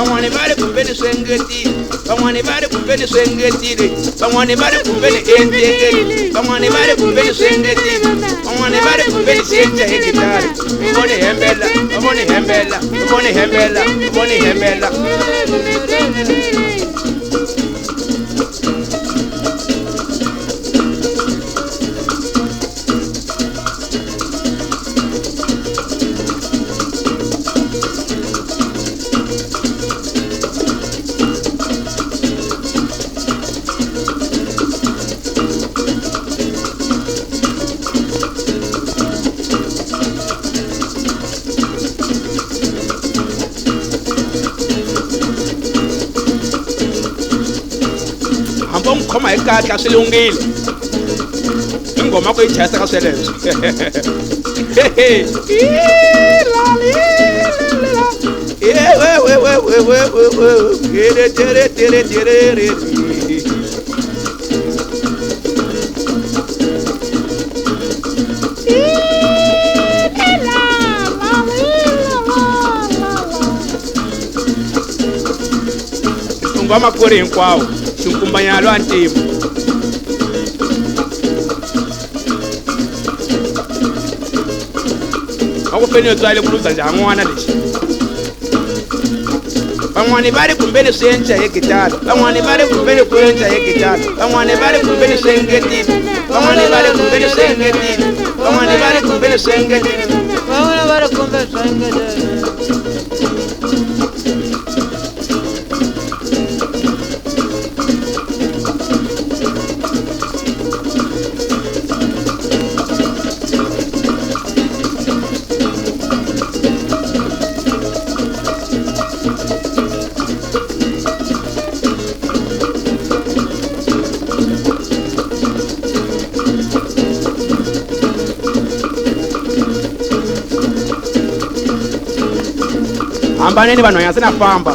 bamwane bali kumbeni swengeti bamwane bali kumbeni swengeti bamwane bali kumbeni endegeti bamwane bali kumbeni swengeti bamwane bali kumbeni senja hekitari bamone hembela bamone hembela bamone hembela bamone hembela Ngoma ekati kasilungile ingoma kuyijasa kaselezo ngoma kuri hinkwawo xinkumbanyalo a ntima a ku feni yo tswale ku luza njhan'wana lexi van'wani va ri kumbeni swi endla hi gitara van'wani va ri kumbeni ku endla hi gitara van'wani va ri kumbeni swi engetile van'wani va ri kumbeni swi engetile van'wani va ri kumbeni swi engetile van'wani va ri kumbeni swi engetile hambaneni vanhu hanya sina famba